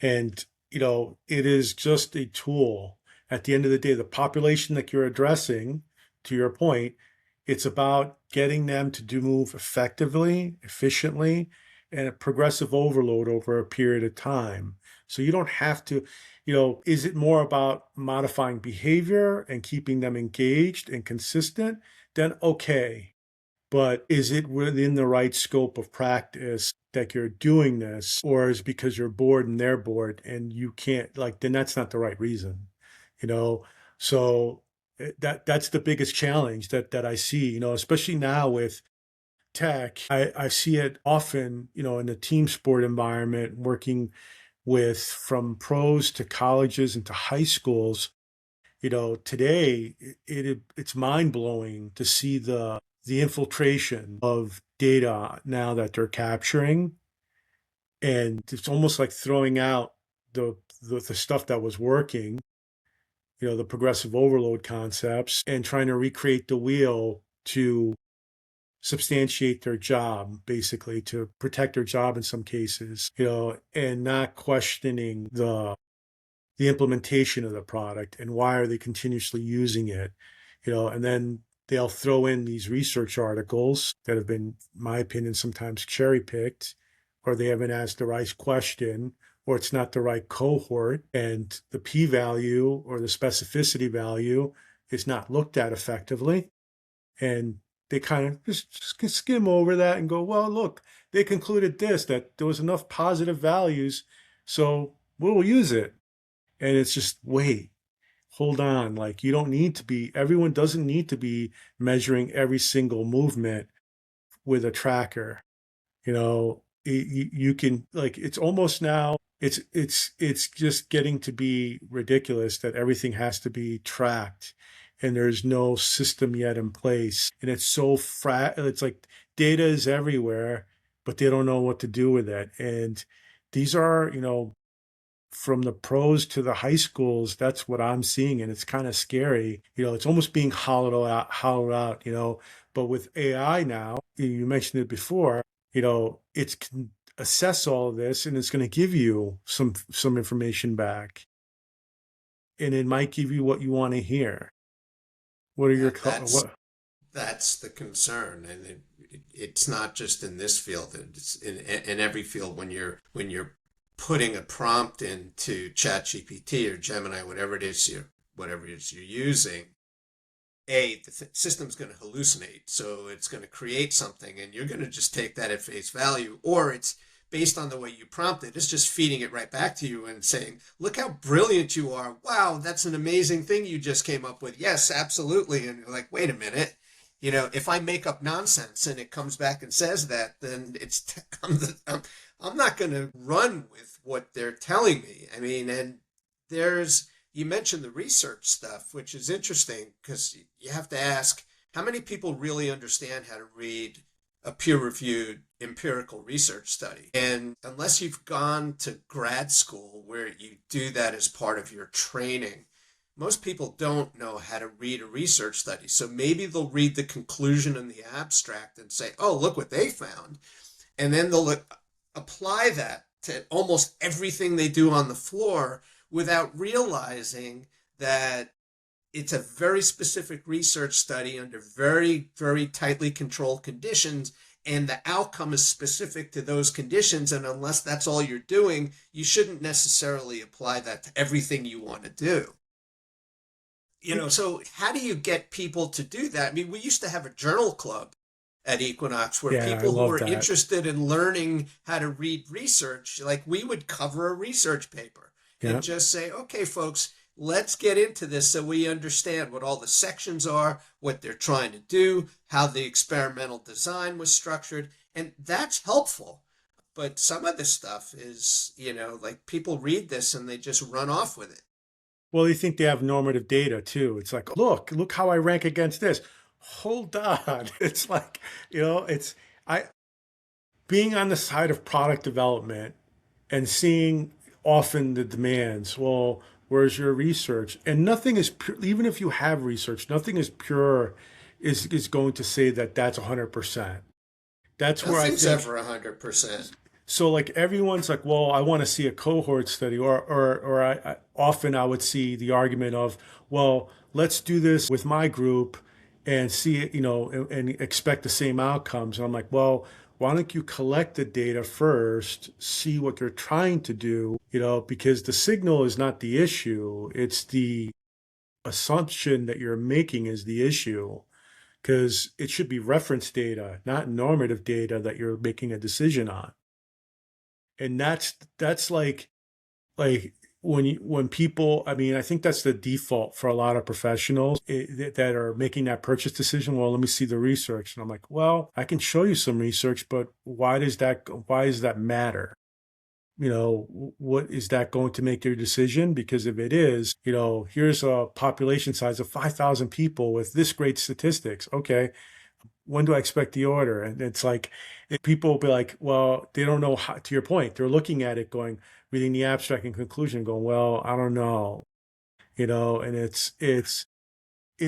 A: And, it is just a tool. At the end of the day, the population that you're addressing, to your point, it's about getting them to move effectively, efficiently, and a progressive overload over a period of time. So you don't have to, is it more about modifying behavior and keeping them engaged and consistent? Then okay. But is it within the right scope of practice that you're doing this, or is it because you're bored and they're bored and you can't, then that's not the right reason, So that's the biggest challenge that I see, especially now with tech. I see it often, in the team sport environment, working with from pros to colleges and to high schools. Today it's mind blowing to see the infiltration of data now that they're capturing, and it's almost like throwing out the stuff that was working, the progressive overload concepts, and trying to recreate the wheel to substantiate their job, basically to protect their job in some cases, and not questioning the implementation of the product and why are they continuously using it, and then they'll throw in these research articles that have been, in my opinion, sometimes cherry picked, or they haven't asked the right question, or it's not the right cohort, and the p-value or the specificity value is not looked at effectively. And they kind of just skim over that and go, well, look, they concluded that there was enough positive values, so we'll use it. And it's just, wait, hold on. You don't need to be, everyone doesn't need to be measuring every single movement with a tracker. You can, it's almost now, it's just getting to be ridiculous that everything has to be tracked and there's no system yet in place. And it's so it's like data is everywhere, but they don't know what to do with it. And these are, from the pros to the high schools, that's what I'm seeing. And it's kind of scary. It's almost being hollowed out, but with AI now, you mentioned it before, it can assess all of this and it's going to give you some information back. And it might give you what you want to hear. What are your
B: That's
A: what?
B: That's the concern, and it's not just in this field. It's in every field when you're putting a prompt into ChatGPT or Gemini, whatever it is you're using. The system's going to hallucinate, so it's going to create something, and you're going to just take that at face value, or it's based on the way you prompt it. It's just feeding it right back to you and saying, "Look how brilliant you are! Wow, that's an amazing thing you just came up with." Yes, absolutely. And you're like, "Wait a minute." If I make up nonsense and it comes back and says that, then I'm not going to run with what they're telling me. I mean, and you mentioned the research stuff, which is interesting because you have to ask how many people really understand how to read a peer-reviewed empirical research study. And unless you've gone to grad school where you do that as part of your training, most people don't know how to read a research study. So maybe they'll read the conclusion in the abstract and say, "Oh, look what they found." And then they'll apply that to almost everything they do on the floor without realizing that it's a very specific research study under very, very tightly controlled conditions, and the outcome is specific to those conditions. And unless that's all you're doing, you shouldn't necessarily apply that to everything you want to do. So how do you get people to do that? I mean, we used to have a journal club at Equinox where
A: Yeah, I
B: people who
A: love
B: were
A: that.
B: interested in learning how to read research, like we would cover a research paper
A: Yeah.
B: and just say, "Okay, folks, let's get into this so we understand what all the sections are, what they're trying to do, how the experimental design was structured." And that's helpful. But some of the stuff is, like people read this and they just run off with it.
A: Well, you think they have normative data too. It's like, look how I rank against this. Hold on. It's like, it's I being on the side of product development and seeing often the demands. Well, where's your research? And nothing is pure, even if you have research, nothing is pure is going to say that that's 100%. That's where I
B: Nothing's
A: think
B: ever 100%.
A: so like everyone's like, well, I want to see a cohort study, or often I would see the argument of, well, let's do this with my group and see it, and expect the same outcomes. And I'm like, well, why don't you collect the data first, see what you're trying to do, because the signal is not the issue, it's the assumption that you're making is the issue. Because it should be reference data, not normative data that you're making a decision on. And that's like when people, I mean, I think that's the default for a lot of professionals that are making that purchase decision. Well, let me see the research. And I'm like, well, I can show you some research, but why does that matter? What is that going to make your decision? Because if it is, here's a population size of 5,000 people with this great statistics. Okay, when do I expect the order? And it's like, people will be like, well, they don't know how, to your point, they're looking at it going, reading the abstract and conclusion going, well, I don't know, and it's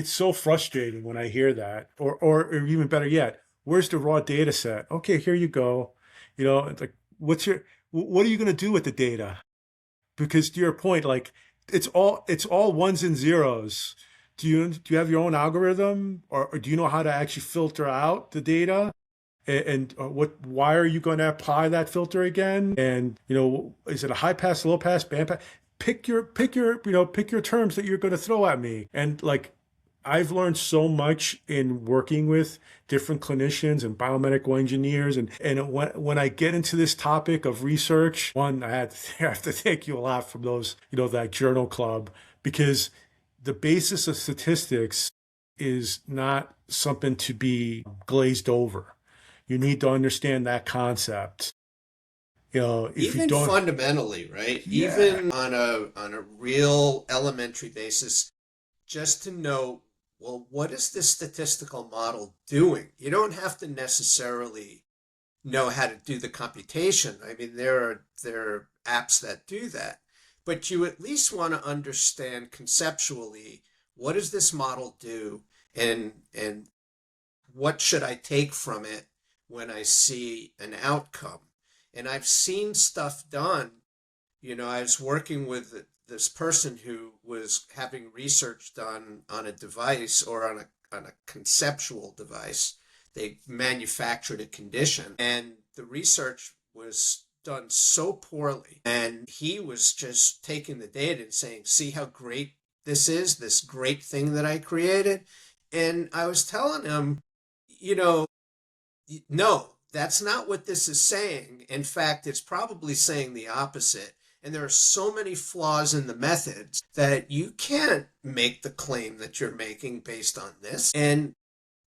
A: so frustrating when I hear that, or even better yet, where's the raw data set? Okay, here you go. It's like, what are you going to do with the data? Because to your point, like it's all ones and zeros. Do you have your own algorithm, or do you know how to actually filter out the data? And why are you going to apply that filter again? And is it a high pass, low pass, band pass? Pick your terms that you're going to throw at me. And like I've learned so much in working with different clinicians and biomedical engineers. And when I get into this topic of research, one, I have to thank you a lot from those, that journal club, because the basis of statistics is not something to be glazed over. You need to understand that concept. If you
B: Even
A: don't,
B: fundamentally, right?
A: yeah.
B: Even on a real elementary basis, just to know, well, what is this statistical model doing? You don't have to necessarily know how to do the computation. I mean, there are apps that do that, but you at least want to understand conceptually, what does this model do, and what should I take from it when I see an outcome? And I've seen stuff done. I was working with this person who was having research done on a device or on on a conceptual device. They manufactured a condition, and the research was done so poorly. And he was just taking the data and saying, see how great this is, this great thing that I created. And I was telling him, no, that's not what this is saying. In fact, it's probably saying the opposite. And there are so many flaws in the methods that you can't make the claim that you're making based on this. And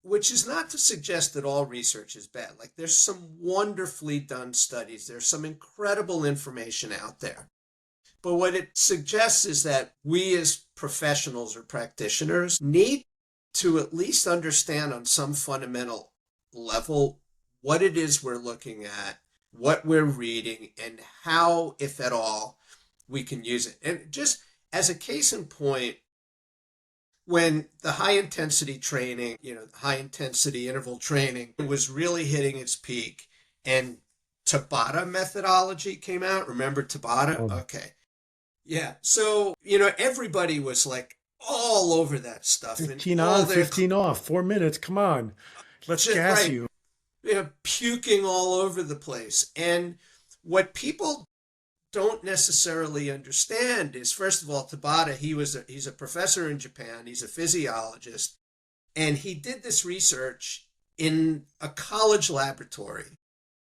B: which is not to suggest that all research is bad. Like, there's some wonderfully done studies. There's some incredible information out there. But what it suggests is that we as professionals or practitioners need to at least understand on some fundamental level what it is we're looking at, what we're reading, and how, if at all, we can use it. And just as a case in point, when the high intensity training, high intensity interval training was really hitting its peak and Tabata methodology came out. Remember Tabata? Okay. Yeah. So, everybody was like all over that stuff.
A: 15 on, 15 off, 4 minutes. Come on. Let's gas
B: right.
A: you.
B: Puking all over the place. And what people don't necessarily understand is, first of all, Tabata, he's a professor in Japan. He's a physiologist. And he did this research in a college laboratory.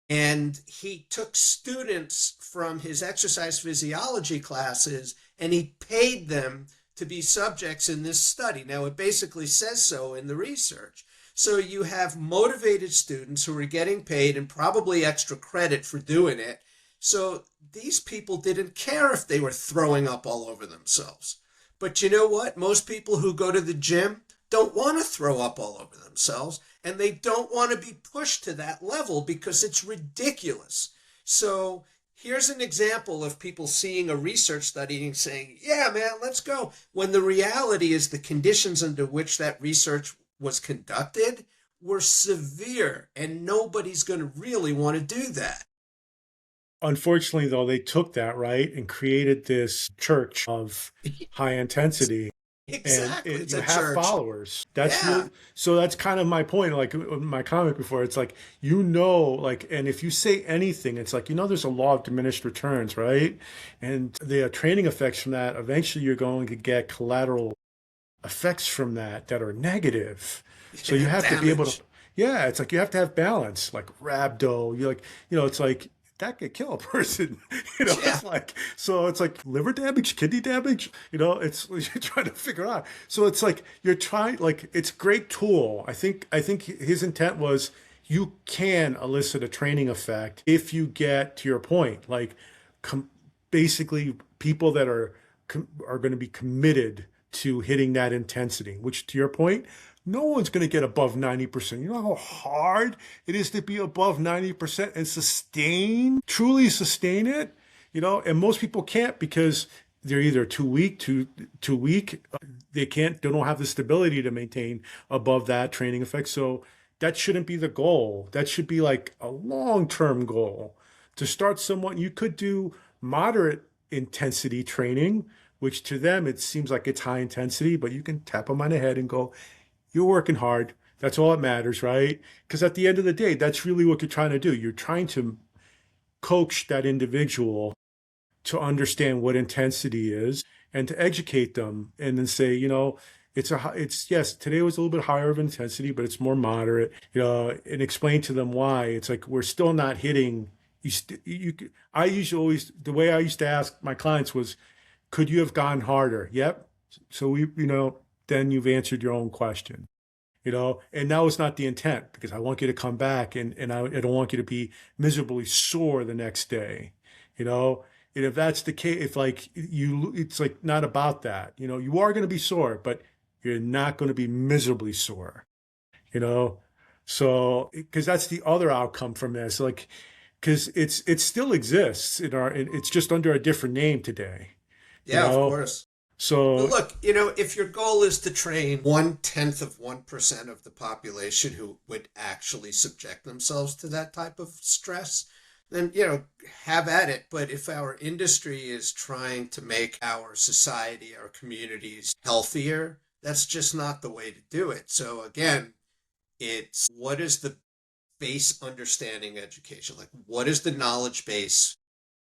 B: And he took students from his exercise physiology classes and he paid them to be subjects in this study. Now, it basically says so in the research. So you have motivated students who are getting paid and probably extra credit for doing it. So these people didn't care if they were throwing up all over themselves. But you know what? Most people who go to the gym don't want to throw up all over themselves, and they don't want to be pushed to that level because it's ridiculous. So here's an example of people seeing a research study and saying, yeah, man, let's go. When the reality is the conditions under which that research was conducted were severe, and nobody's going to really want to do that.
A: Unfortunately, though, they took that, right, and created this church of high intensity.
B: Exactly.
A: And
B: it's
A: you
B: a
A: have
B: church.
A: followers. So that's kind of my point. Like my comment before, it's like, and if you say anything, it's like, there's a law of diminished returns, right? And the training effects from that, eventually you're going to get collateral effects from that are negative. So you have to be able to, it's like you have to have balance, like rhabdo. It's like that could kill a person. It's like, so it's like liver damage, kidney damage, it's you're trying to figure out. So it's like you're trying, like, it's a great tool. I think his intent was you can elicit a training effect if you get to your point, like basically people that are going to be committed to hitting that intensity, which, to your point, no one's going to get above 90%. You know how hard it is to be above 90% and truly sustain it? And most people can't because they're either too weak, they don't have the stability to maintain above that training effect. So that shouldn't be the goal. That should be like a long-term goal. To start someone, you could do moderate intensity training, which to them, it seems like it's high intensity, but you can tap them on the head and go, you're working hard. That's all that matters, right? Because at the end of the day, that's really what you're trying to do. You're trying to coach that individual to understand what intensity is and to educate them and then say, yes, today was a little bit higher of intensity, but it's more moderate, and explain to them why. It's like, we're still not hitting, the way I used to ask my clients was, could you have gone harder? Yep. So then you've answered your own question, and now it's not the intent because I want you to come back and I don't want you to be miserably sore the next day, and if that's the case, it's like not about that, you are going to be sore, but you're not going to be miserably sore, so, because that's the other outcome from this, like, because it still exists it's just under a different name today.
B: Yeah, of course.
A: So,
B: but look, if your goal is to train 0.1% of the population who would actually subject themselves to that type of stress, then, have at it. But if our industry is trying to make our society, our communities healthier, That's just not the way to do it. So again, it's what is the base understanding education? Like, what is the knowledge base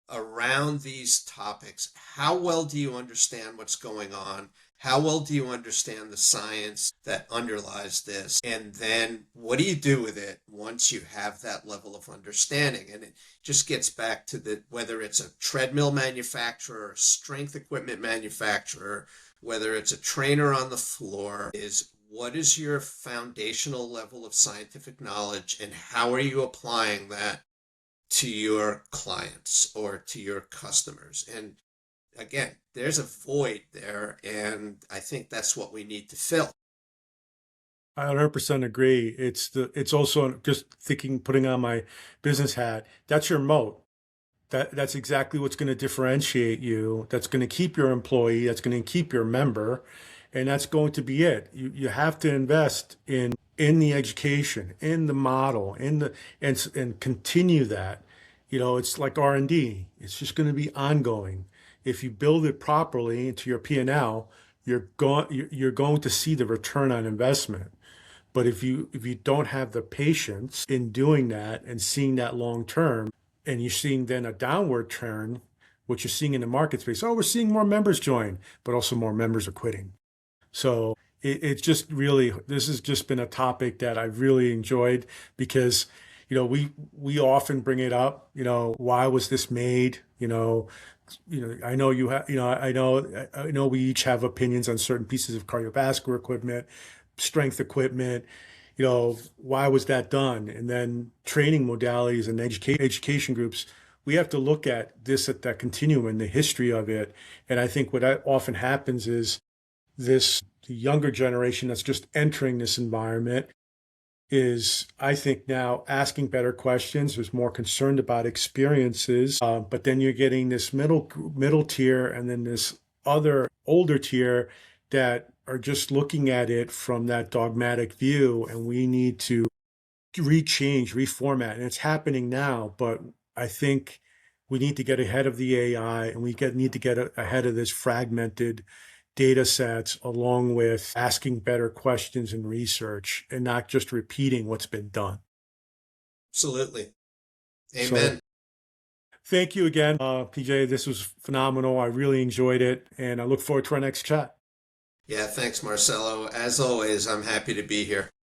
B: around these topics? How well do you understand what's going on? How well do you understand the science that underlies this? And then what do you do with it once you have that level of understanding? And it just gets back to the whether it's a treadmill manufacturer, strength equipment manufacturer, whether it's a trainer on the floor, is what is your foundational level of scientific knowledge and how are you applying that to your clients or to your customers? And again, there's a void there, and I think that's what we need to fill.
A: I 100% agree. It's also just thinking, putting on my business hat. That's your moat. That's exactly what's going to differentiate you. That's going to keep your employee. That's going to keep your member, and that's going to be it. You have to invest in the education, in the model, and continue that. It's like R&D. It's just going to be ongoing. If you build it properly into your P&L, you're going to see the return on investment. But if you don't have the patience in doing that and seeing that long term, and you're seeing then a downward turn, what you're seeing in the market space, oh, we're seeing more members join, but also more members are quitting. So it's just really, this has just been a topic that I've really enjoyed because, we often bring it up, why was this made? I know you have, I know we each have opinions on certain pieces of cardiovascular equipment, strength equipment, why was that done? And then training modalities and education groups, we have to look at this at that continuum and the history of it. And I think what often happens is the younger generation that's just entering this environment is, I think, now asking better questions, is more concerned about experiences. But then you're getting this middle tier and then this other older tier that are just looking at it from that dogmatic view. And we need to reformat. And it's happening now, but I think we need to get ahead of the AI and need to get ahead of this fragmented data sets, along with asking better questions in research and not just repeating what's been done.
B: Absolutely. Amen.
A: So, thank you again, PJ. This was phenomenal. I really enjoyed it, and I look forward to our next chat.
B: Yeah, thanks, Marcelo. As always, I'm happy to be here.